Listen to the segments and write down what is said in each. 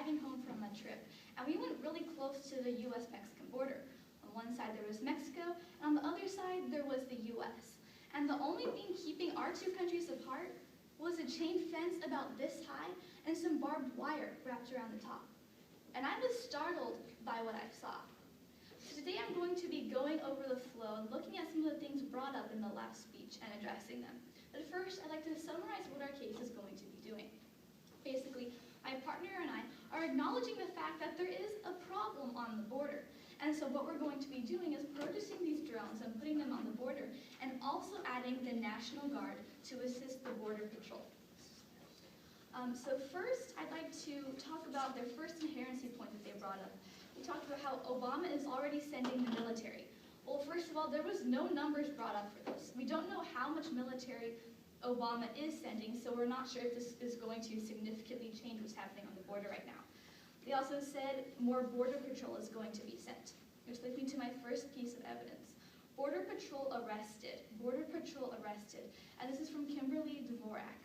driving home from a trip, and we went really close to the US-Mexican border. On one side there was Mexico, and on the other side there was the US. And the only thing keeping our two countries apart was a chain fence about this high and some barbed wire wrapped around the top. And I was startled by what I saw. So today I'm going to be going over the flow and looking at some of the things brought up in the last speech and addressing them. But first, I'd like to summarize what our case is going to be doing. Basically, my partner and I are acknowledging the fact that there is a problem on the border. And so what we're going to be doing is purchasing these drones and putting them on the border, and also adding the National Guard to assist the Border Patrol. So first, I'd like to talk about their first inherency point that they brought up. We talked about how Obama is already sending the military. Well, first of all, there was no numbers brought up for this. We don't know how much military Obama is sending, so we're not sure if this is going to significantly change what's happening on the border right now. They also said more Border Patrol is going to be sent, which leads me to my first piece of evidence. Border Patrol arrested. Border Patrol arrested. And this is from Kimberly Dvorak.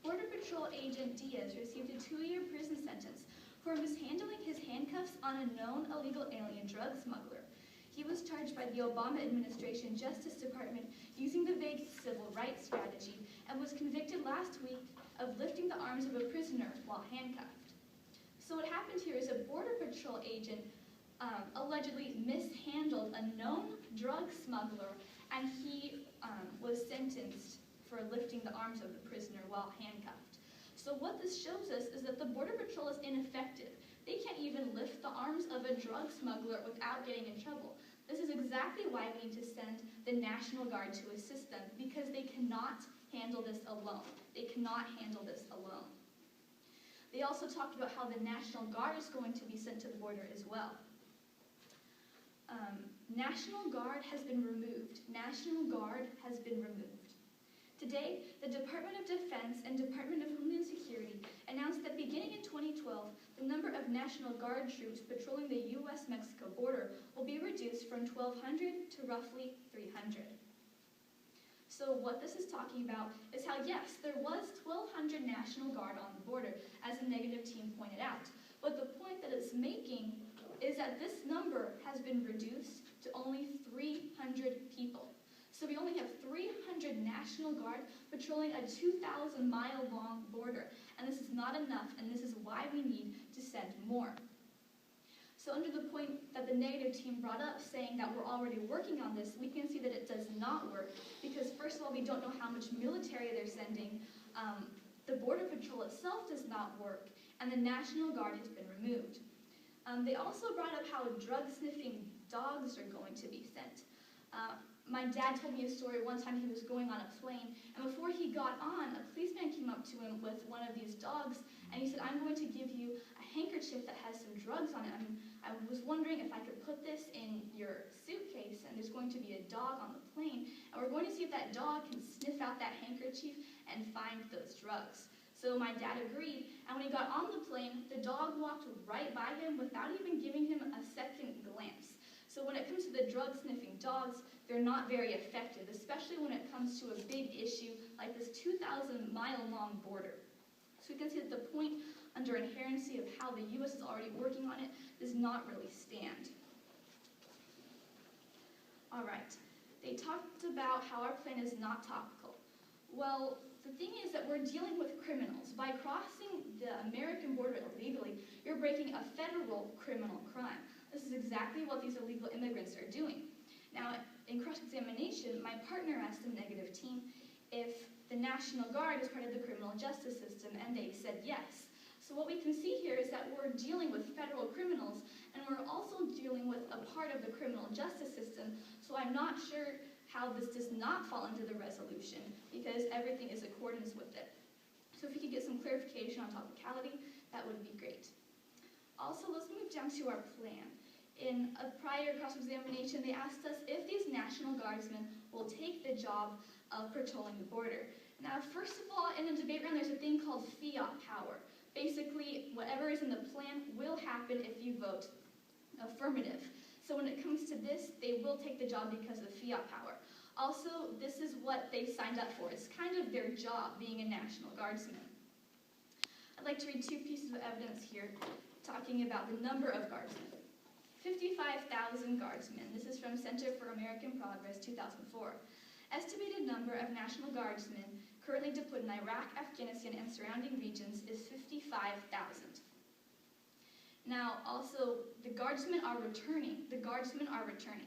Border Patrol agent Diaz received a 2-year prison sentence for mishandling his handcuffs on a known illegal alien drug smuggler. He was charged by the Obama administration Justice Department using the vague civil rights strategy and was convicted last week of lifting the arms of a prisoner while handcuffed. So what happened here is a Border Patrol agent allegedly mishandled a known drug smuggler, and he was sentenced for lifting the arms of the prisoner while handcuffed. So what this shows us is that the Border Patrol is ineffective. They can't even lift the arms of a drug smuggler without getting in trouble. This is exactly why we need to send the National Guard to assist them, because they cannot handle this alone. They cannot handle this alone. They also talked about how the National Guard is going to be sent to the border as well. National Guard has been removed. National Guard has been removed. Today, the Department of Defense and Department of Homeland Security announced that beginning in 2012, the number of National Guard troops patrolling the US-Mexico border will be reduced from 1,200 to roughly 300. So what this is talking about is how, yes, there was 1,200 National Guard on the border, as the negative team pointed out. But the point that it's making is that this number has been reduced to only 300 people. So we only have 300 National Guard patrolling a 2,000-mile-long border. And this is not enough, and this is why we need to send more. So under the point that the negative team brought up, saying that we're already working on this, we can see that it does not work, because first of all, we don't know how much military they're sending, the Border Patrol itself does not work, and the National Guard has been removed. They also brought up how drug-sniffing dogs are going to be sent. My dad told me a story one time. He was going on a plane, and before he got on, a policeman came up to him with one of these dogs, and he said, "I'm going to give you a handkerchief that has some drugs on it. I was wondering if I could put this in your suitcase, and there's going to be a dog on the plane, and we're going to see if that dog can sniff out that handkerchief and find those drugs." So my dad agreed, and when he got on the plane, the dog walked right by him without even giving him a second glance. So when it comes to the drug-sniffing dogs, they're not very effective, especially when it comes to a big issue like this 2,000-mile-long border. So we can see that the point under inherency of how the U.S. is already working on it does not really stand. All right, they talked about how our plan is not topical. Well, the thing is that we're dealing with criminals. By crossing the American border illegally, you're breaking a federal criminal crime. This is exactly what these illegal immigrants are doing. Now, in cross-examination, my partner asked the negative team if the National Guard is part of the criminal justice system, and they said yes. So what we can see here is that we're dealing with federal criminals, and we're also dealing with a part of the criminal justice system, so I'm not sure how this does not fall into the resolution, because everything is in accordance with it. So if we could get some clarification on topicality, that would be great. Also, let's move down to our plan. In a prior cross-examination, they asked us if these National Guardsmen will take the job of patrolling the border. Now, first of all, in the debate round, there's a thing called fiat power. Basically, whatever is in the plan will happen if you vote affirmative. So when it comes to this, they will take the job because of fiat power. Also, this is what they signed up for. It's kind of their job, being a National Guardsman. I'd like to read two pieces of evidence here talking about the number of guardsmen. 55,000 guardsmen. This is from Center for American Progress, 2004. Estimated number of National Guardsmen currently deployed in Iraq, Afghanistan, and surrounding regions is 55,000. Now, also, the Guardsmen are returning. The Guardsmen are returning.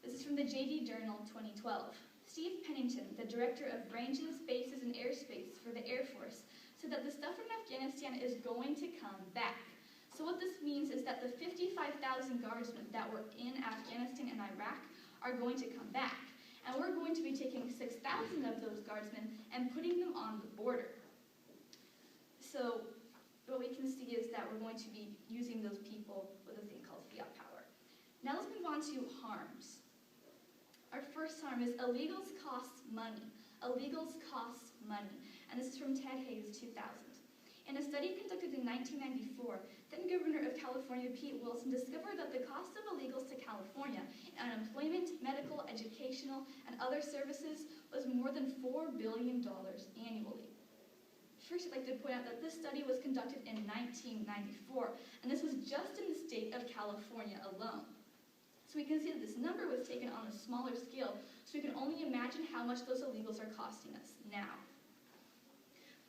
This is from the JD Journal, 2012. Steve Pennington, the director of Ranges, Bases, and Airspace for the Air Force, said that the stuff from Afghanistan is going to come back. So what this means is that the 55,000 guardsmen that were in Afghanistan and Iraq are going to come back. And we're going to be taking 6,000 of those guardsmen and putting them on the border. So what we can see is that we're going to be using those people with a thing called fiat power. Now let's move on to harms. Our first harm is illegals cost money. Illegals cost money. And this is from Ted Hayes, 2000. In a study conducted in 1994, then Governor of California Pete Wilson discovered that the cost of illegals to California in unemployment, medical, educational, and other services was more than $4 billion annually. First, I'd like to point out that this study was conducted in 1994, and this was just in the state of California alone. So we can see that this number was taken on a smaller scale, so we can only imagine how much those illegals are costing us now.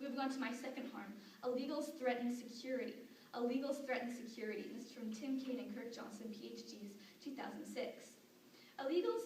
Moving on to my second harm, illegals threaten security. Illegals threaten security. This is from Tim Kane and Kirk Johnson, PhDs, 2006. Illegals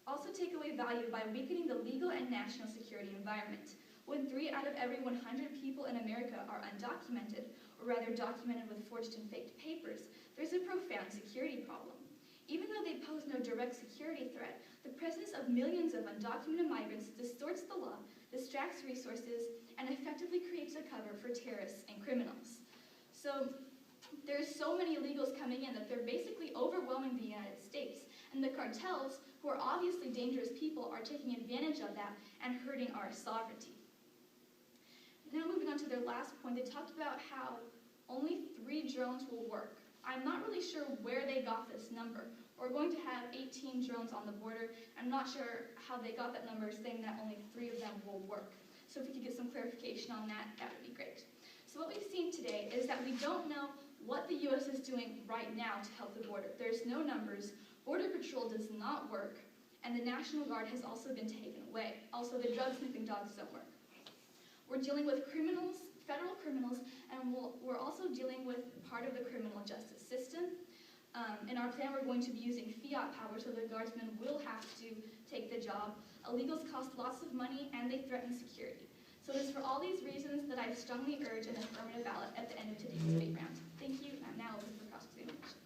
also take away value by weakening the legal and national security environment. When 3 out of every 100 people in America are undocumented, or rather documented with forged and faked papers, there's a profound security problem. Even though they pose no direct security threat, the presence of millions of undocumented migrants distorts the law, distracts resources, and effectively creates a cover for terrorists and criminals. So there's so many illegals coming in that they're basically overwhelming the United States, and the cartels, who are obviously dangerous people, are taking advantage of that and hurting our sovereignty. Now moving on to their last point, they talked about how only 3 drones will work. I'm not really sure where they got this number. We're going to have 18 drones on the border. I'm not sure how they got that number, saying that only 3 of them will work. So if we could get some clarification on that, that would be great. So what we've seen today is that we don't know what the U.S. is doing right now to help the border. There's no numbers, Border Patrol does not work, and the National Guard has also been taken away. Also, the drug-sniffing dogs don't work. We're dealing with criminals, federal criminals, and we're also dealing with part of the criminal justice system. In our plan, we're going to be using fiat power, so the guardsmen will have to take the job. Illegals cost lots of money, and they threaten security. So it is for all these reasons that I strongly urge an affirmative ballot at the end of today's debate round. Thank you, and I'm now open for cross-examination.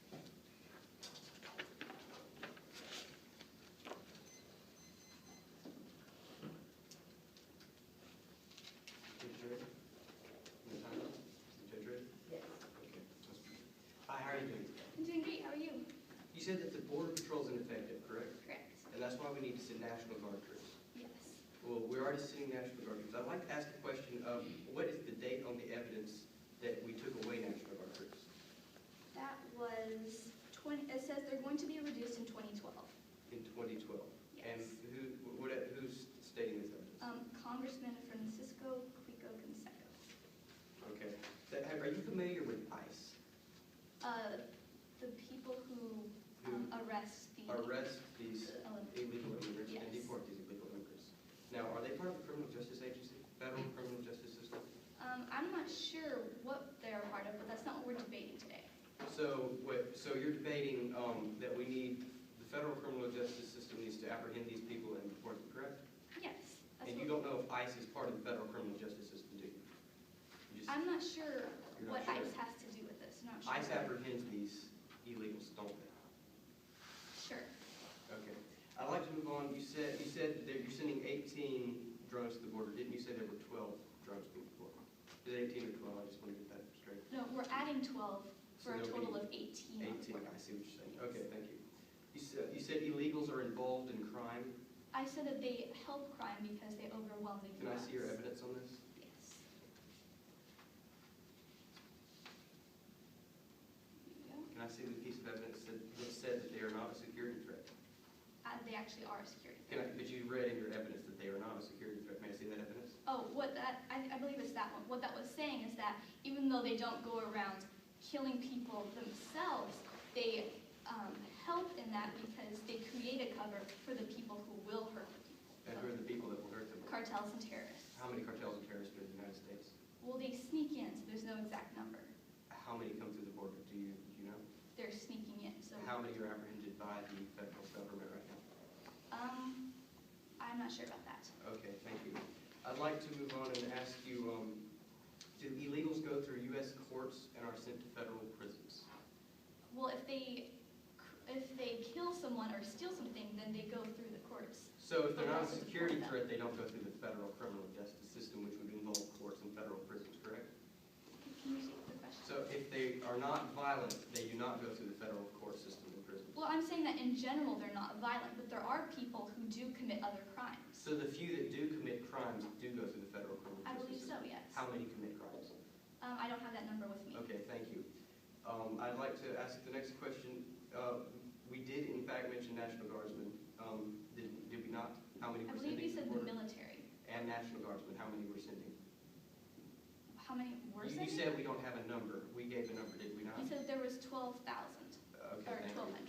Hi, how are you doing? I'm doing great. How are you? You said that the Border Patrol is ineffective, correct? Correct. And that's why we need to send National Guard troops. Yes. Well, we're already sending National Guard troops. I'd like to ask a question of what is the date on the evidence that we took away National Guard troops? That was it says they're going to be reduced in 2012. In 2012. Yes. And who's stating this evidence? Congressman Francisco Quico Canseco. Okay. Are you familiar with ICE? The people who arrest these illegal immigrants yes. and deport these illegal immigrants. Now, are they part of the criminal justice agency, federal criminal justice system? I'm not sure what they're a part of, but that's not what we're debating today. So you're debating that we need, the federal criminal justice system needs to apprehend these people and deport them, correct? Yes. And you don't know if ICE is part of the federal criminal justice system, do you? I'm not sure what sure. ICE has to do with this. I'm not sure. ICE apprehends these illegals, don't they? Sure. Okay. I'd like to move on. You said that you're sending 18 drones to the border. Didn't you say there were 12 drones being deployed? Is it 18 or 12? I just want to get that straight. No, we're adding 12 for a total of 18. 18, I see what you're saying. Okay, thank you. You said illegals are involved in crime. I said that they help crime because they overwhelm the Can I US. see your evidence on this? Yes. Can I see the piece of evidence that said that they are not a security threat? They actually are a security But threat. you read in your evidence that they are not a security threat. May I see that evidence? Oh, I believe it's that one. What that was saying is that that even though they don't go around killing people themselves, they help in that because they create a cover for the people who will hurt the people. And who are the people that will hurt them? Cartels and terrorists. How many cartels and terrorists are in the United States? Well, they sneak in, so there's no exact number. How many come through the border? Do you know? They're sneaking in, so. How many are apprehended by the federal government right now? I'm not sure about that. Okay, thank you. I'd like to move on and ask you, do illegals go through U.S. courts and are sent to federal prisons? Well, if they kill someone or steal something, then they go through the courts. So if they're not a security threat, they don't go through the federal criminal justice system, which would involve courts and federal prisons, correct? Can you repeat the question? So if they are not violent, they do not go through the federal court system and prisons. Well, I'm saying that in general they're not violent, but there are people who do commit other crimes. So the few that do commit crimes do go through the federal criminal I justice believe so, system? yes. How many commit crimes? I don't have that number with me. Okay, thank you. I'd like to ask the next question. We did, in fact, mention National Guardsmen. Did we not? How many I were believe sending? you said to the border? military. And National Guardsmen, how many were sending? How many were You sending? said we don't have a number. We gave a number, did we not? You said there was 12,000 Okay, or thank you. 1,200.